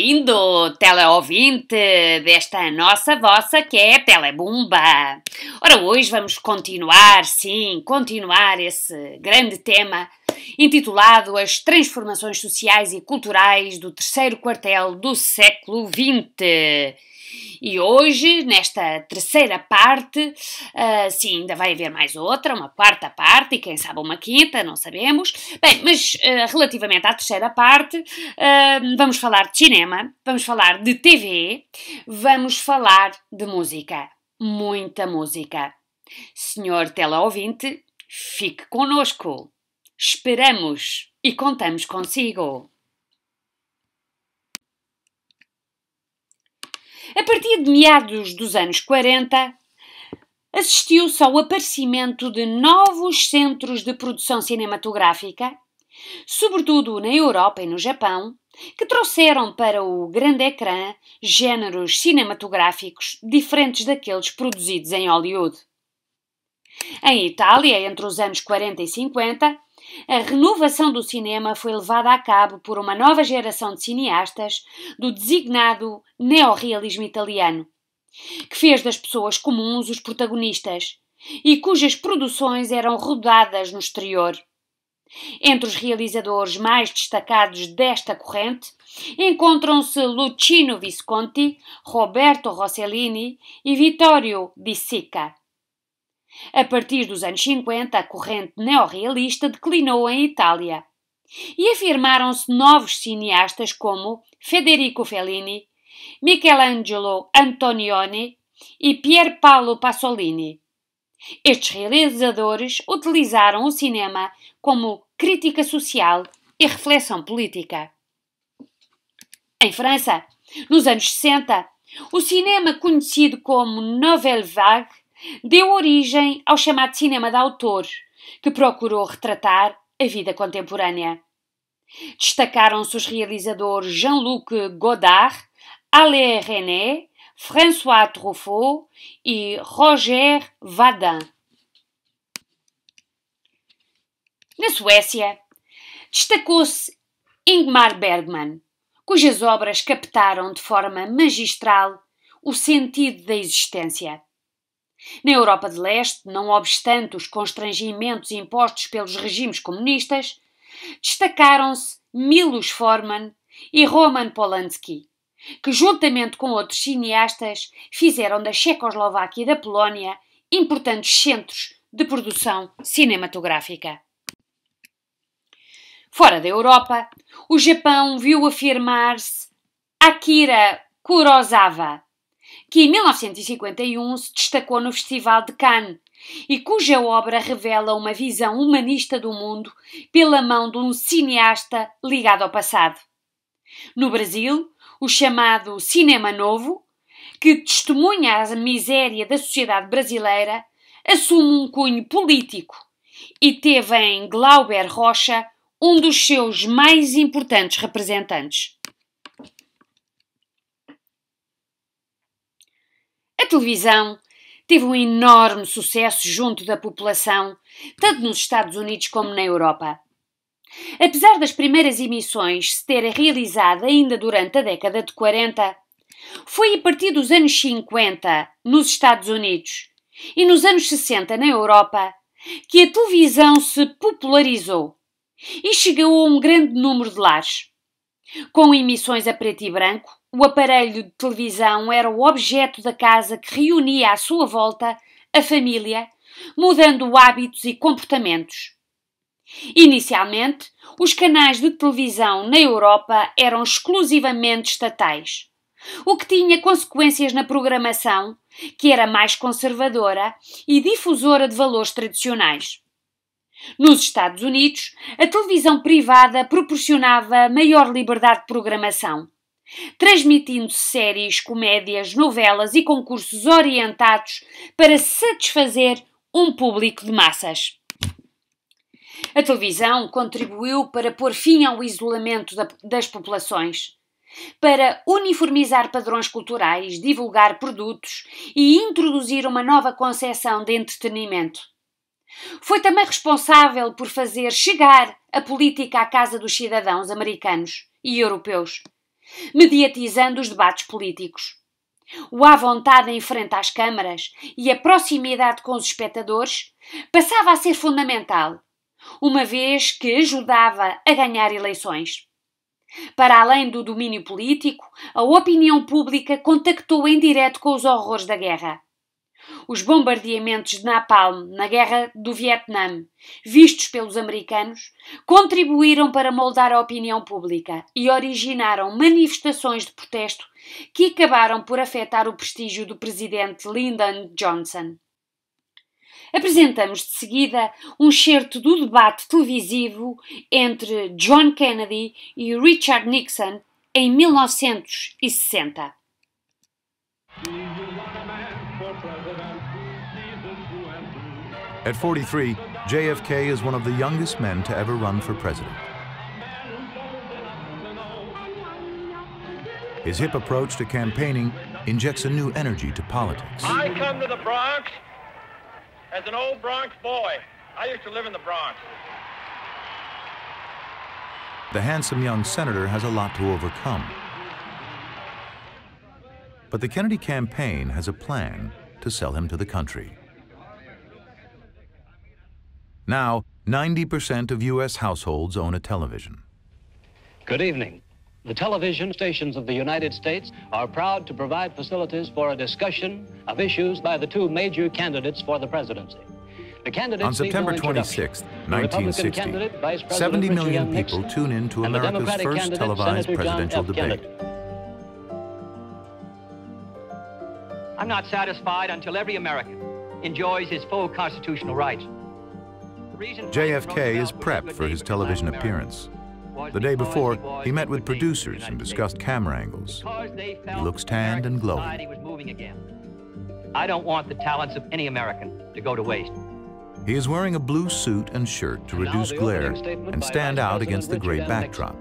Bem-vindo, teleouvinte desta nossa vossa que é a Telebumba. Ora, hoje vamos continuar esse grande tema intitulado As Transformações Sociais e Culturais do Terceiro Quartel do Século XX. E hoje, nesta terceira parte, ainda vai haver mais outra, uma quarta parte e quem sabe uma quinta, não sabemos. Bem, mas relativamente à terceira parte, vamos falar de cinema, vamos falar de TV, vamos falar de música. Muita música. Senhor teleouvinte, fique connosco. Esperamos e contamos consigo. A partir de meados dos anos 40, assistiu-se ao aparecimento de novos centros de produção cinematográfica, sobretudo na Europa e no Japão, que trouxeram para o grande ecrã géneros cinematográficos diferentes daqueles produzidos em Hollywood. Em Itália, entre os anos 40 e 50, a renovação do cinema foi levada a cabo por uma nova geração de cineastas do designado neorrealismo italiano, que fez das pessoas comuns os protagonistas e cujas produções eram rodadas no exterior. Entre os realizadores mais destacados desta corrente encontram-se Luchino Visconti, Roberto Rossellini e Vittorio De Sica. A partir dos anos 50, a corrente neorrealista declinou em Itália e afirmaram-se novos cineastas como Federico Fellini, Michelangelo Antonioni e Pier Paolo Pasolini. Estes realizadores utilizaram o cinema como crítica social e reflexão política. Em França, nos anos 60, o cinema conhecido como Nouvelle Vague deu origem ao chamado cinema de autor, que procurou retratar a vida contemporânea. Destacaram-se os realizadores Jean-Luc Godard, Alain Resnais, François Truffaut e Roger Vadim. Na Suécia, destacou-se Ingmar Bergman, cujas obras captaram de forma magistral o sentido da existência. Na Europa de Leste, não obstante os constrangimentos impostos pelos regimes comunistas, destacaram-se Milos Forman e Roman Polanski, que juntamente com outros cineastas fizeram da Checoslováquia e da Polónia importantes centros de produção cinematográfica. Fora da Europa, o Japão viu afirmar-se Akira Kurosawa, que em 1951 se destacou no Festival de Cannes e cuja obra revela uma visão humanista do mundo pela mão de um cineasta ligado ao passado. No Brasil, o chamado Cinema Novo, que testemunha a miséria da sociedade brasileira, assume um cunho político e teve em Glauber Rocha um dos seus mais importantes representantes. A televisão teve um enorme sucesso junto da população, tanto nos Estados Unidos como na Europa. Apesar das primeiras emissões se terem realizado ainda durante a década de 40, foi a partir dos anos 50 nos Estados Unidos e nos anos 60 na Europa que a televisão se popularizou e chegou a um grande número de lares. Com emissões a preto e branco, o aparelho de televisão era o objeto da casa que reunia à sua volta a família, mudando hábitos e comportamentos. Inicialmente, os canais de televisão na Europa eram exclusivamente estatais, o que tinha consequências na programação, que era mais conservadora e difusora de valores tradicionais. Nos Estados Unidos, a televisão privada proporcionava maior liberdade de programação, transmitindo séries, comédias, novelas e concursos orientados para satisfazer um público de massas. A televisão contribuiu para pôr fim ao isolamento das populações, para uniformizar padrões culturais, divulgar produtos e introduzir uma nova concepção de entretenimento. Foi também responsável por fazer chegar a política à casa dos cidadãos americanos e europeus, mediatizando os debates políticos. O à vontade em frente às câmaras e a proximidade com os espectadores passava a ser fundamental, uma vez que ajudava a ganhar eleições. Para além do domínio político, a opinião pública contactou em direto com os horrores da guerra. Os bombardeamentos de Napalm na Guerra do Vietnã, vistos pelos americanos, contribuíram para moldar a opinião pública e originaram manifestações de protesto que acabaram por afetar o prestígio do presidente Lyndon Johnson. Apresentamos de seguida um excerto do debate televisivo entre John Kennedy e Richard Nixon em 1960. At 43, JFK is one of the youngest men to ever run for president. His hip approach to campaigning injects a new energy to politics. I come to the Bronx as an old Bronx boy. I used to live in the Bronx. The handsome young senator has a lot to overcome. But the Kennedy campaign has a plan to sell him to the country. Now, 90% of U.S. households own a television. Good evening. The television stations of the United States are proud to provide facilities for a discussion of issues by the two major candidates for the presidency. The candidates On September 26, 1960, 70 million people tune in to America's first televised presidential debate. I'm not satisfied until every American enjoys his full constitutional rights. JFK is prepped for his television appearance. The day before, he met with producers and discussed camera angles. He looks tanned and glowing. I don't want the talents of any American to go to waste. He is wearing a blue suit and shirt to reduce glare and stand out against the gray backdrop.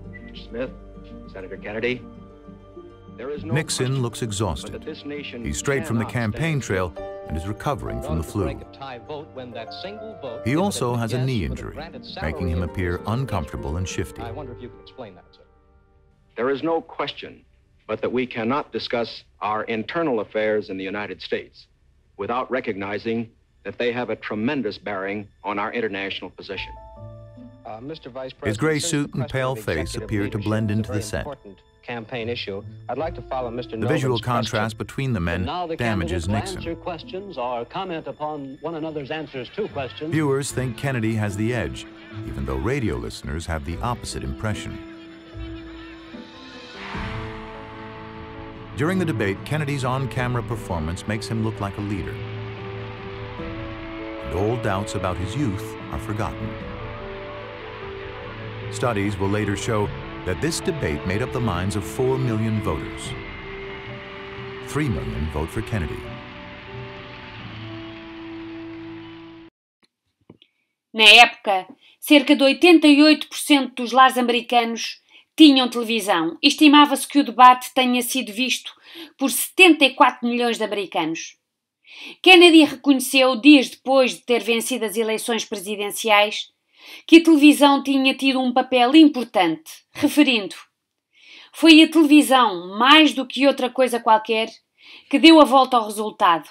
Mr. Smith, Senator Kennedy. Nixon looks exhausted. He's straight from the campaign trail and is recovering from the flu. He also has a knee injury, making him appear uncomfortable and shifty. I wonder if you can explain that, sir. There is no question but that we cannot discuss our internal affairs in the United States without recognizing that they have a tremendous bearing on our international position. Mr. Vice President, His gray suit and pale face appear to blend into the set. Campaign issue. I'd like to follow Mr. The visual contrast between the men damages Nixon. Answer questions or comment upon one another's answers to questions. Viewers think Kennedy has the edge, even though radio listeners have the opposite impression. During the debate, Kennedy's on-camera performance makes him look like a leader. And old doubts about his youth are forgotten. Studies will later show that this debate made up the minds of 4 million voters. 3 million vote for Kennedy. Na época, cerca de 88% dos lares americanos tinham televisão. Estimava-se que o debate tenha sido visto por 74 milhões de americanos. Kennedy reconheceu, dias depois de ter vencido as eleições presidenciais, que a televisão tinha tido um papel importante, referindo: foi a televisão, mais do que outra coisa qualquer, que deu a volta ao resultado.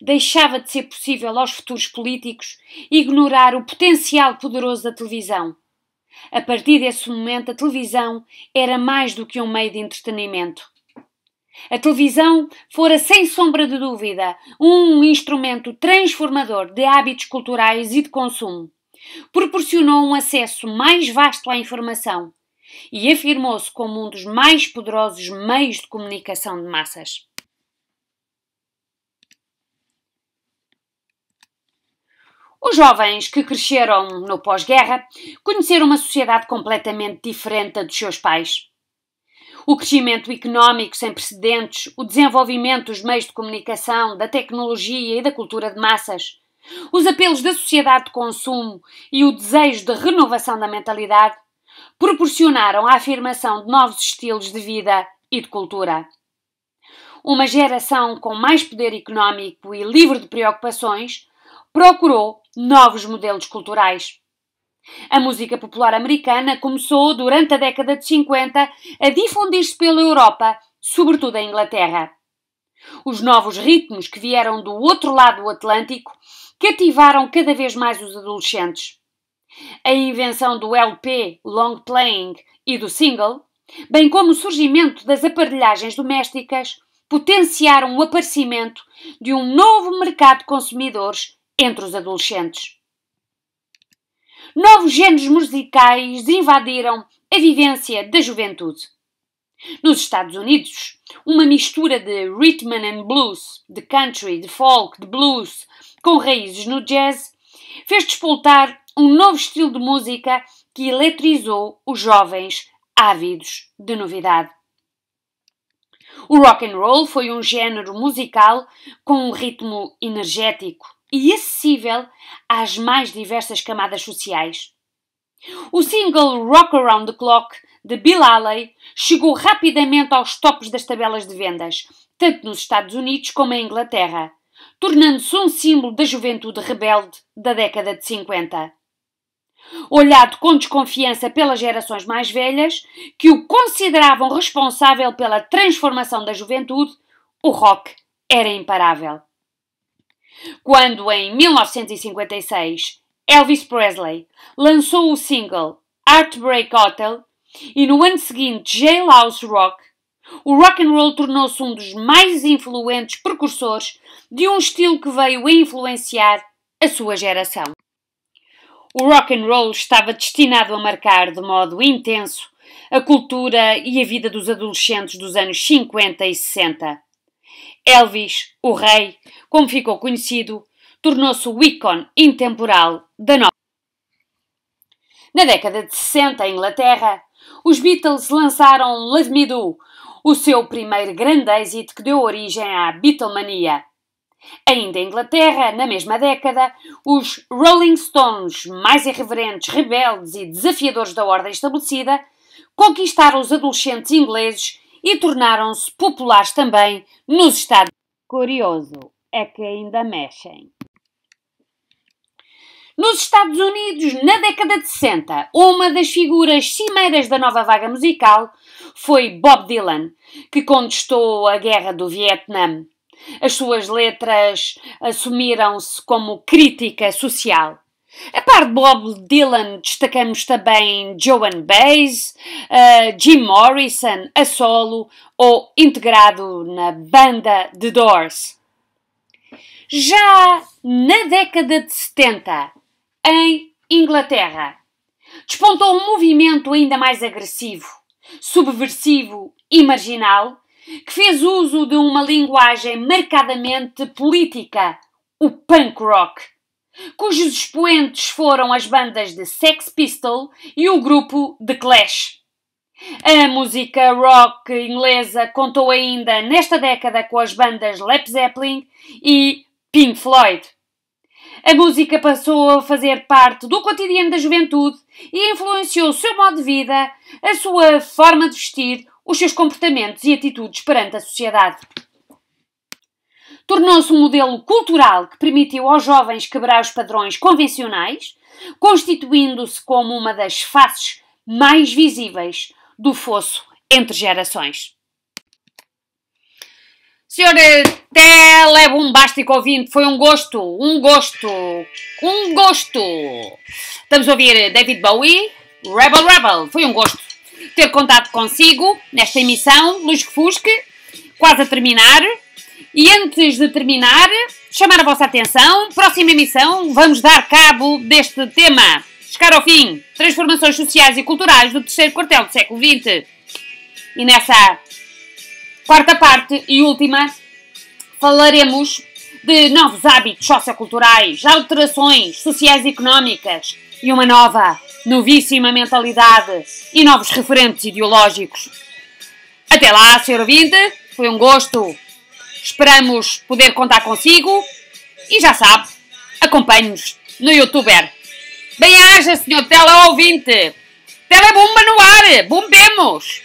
Deixava de ser possível aos futuros políticos ignorar o potencial poderoso da televisão. A partir desse momento, a televisão era mais do que um meio de entretenimento. A televisão fora, sem sombra de dúvida, um instrumento transformador de hábitos culturais e de consumo. Proporcionou um acesso mais vasto à informação e afirmou-se como um dos mais poderosos meios de comunicação de massas. Os jovens que cresceram no pós-guerra conheceram uma sociedade completamente diferente da dos seus pais. O crescimento económico sem precedentes, o desenvolvimento dos meios de comunicação, da tecnologia e da cultura de massas, os apelos da sociedade de consumo e o desejo de renovação da mentalidade proporcionaram a afirmação de novos estilos de vida e de cultura. Uma geração com mais poder económico e livre de preocupações procurou novos modelos culturais. A música popular americana começou, durante a década de 50, a difundir-se pela Europa, sobretudo em Inglaterra. Os novos ritmos que vieram do outro lado do Atlântico cativaram cada vez mais os adolescentes. A invenção do LP, long playing, e do single, bem como o surgimento das aparelhagens domésticas, potenciaram o aparecimento de um novo mercado de consumidores entre os adolescentes. Novos géneros musicais invadiram a vivência da juventude. Nos Estados Unidos, uma mistura de rhythm and blues, de country, de folk, de blues, com raízes no jazz, fez despoltar um novo estilo de música que eletrizou os jovens ávidos de novidade. O rock and roll foi um género musical com um ritmo energético e acessível às mais diversas camadas sociais. O single Rock Around the Clock, de Bill Haley, chegou rapidamente aos topos das tabelas de vendas, tanto nos Estados Unidos como em Inglaterra, tornando-se um símbolo da juventude rebelde da década de 50. Olhado com desconfiança pelas gerações mais velhas, que o consideravam responsável pela transformação da juventude, o rock era imparável. Quando, em 1956, Elvis Presley lançou o single Heartbreak Hotel e no ano seguinte Jailhouse Rock, o rock and roll tornou-se um dos mais influentes precursores de um estilo que veio a influenciar a sua geração. O rock and roll estava destinado a marcar de modo intenso a cultura e a vida dos adolescentes dos anos 50 e 60. Elvis, o rei, como ficou conhecido, tornou-se o ícone intemporal da nova. Na década de 60, em Inglaterra, os Beatles lançaram Love Me Do, o seu primeiro grande êxito que deu origem à Beatlemania. Ainda em Inglaterra, na mesma década, os Rolling Stones, mais irreverentes, rebeldes e desafiadores da ordem estabelecida, conquistaram os adolescentes ingleses e tornaram-se populares também nos Estados Unidos. Curioso é que ainda mexem. Nos Estados Unidos, na década de 60, uma das figuras cimeiras da nova vaga musical foi Bob Dylan, que contestou a guerra do Vietnã. As suas letras assumiram-se como crítica social. A par de Bob Dylan, destacamos também Joan Baez, Jim Morrison, a solo ou integrado na banda The Doors. Já na década de 70, em Inglaterra, despontou um movimento ainda mais agressivo, subversivo e marginal, que fez uso de uma linguagem marcadamente política, o punk rock, cujos expoentes foram as bandas de Sex Pistols e o grupo The Clash. A música rock inglesa contou ainda nesta década com as bandas Led Zeppelin e Pink Floyd. A música passou a fazer parte do cotidiano da juventude e influenciou o seu modo de vida, a sua forma de vestir, os seus comportamentos e atitudes perante a sociedade. Tornou-se um modelo cultural que permitiu aos jovens quebrar os padrões convencionais, constituindo-se como uma das faces mais visíveis do fosso entre gerações. Senhor telebombástico ouvinte, foi um gosto. Estamos a ouvir David Bowie, Rebel Rebel. Foi um gosto ter contato consigo nesta emissão, Lusque Fusque, quase a terminar. E antes de terminar, chamar a vossa atenção, próxima emissão, vamos dar cabo deste tema. Chegar ao fim, transformações sociais e culturais do terceiro quartel do século XX. E nessa quarta parte e última, falaremos de novos hábitos socioculturais, alterações sociais e económicas e uma nova, novíssima mentalidade e novos referentes ideológicos. Até lá, Sr. ouvinte, foi um gosto. Esperamos poder contar consigo e já sabe, acompanhe-nos no YouTuber. Bem-aja, Sr. teleouvinte. Telebomba no ar, bombemos!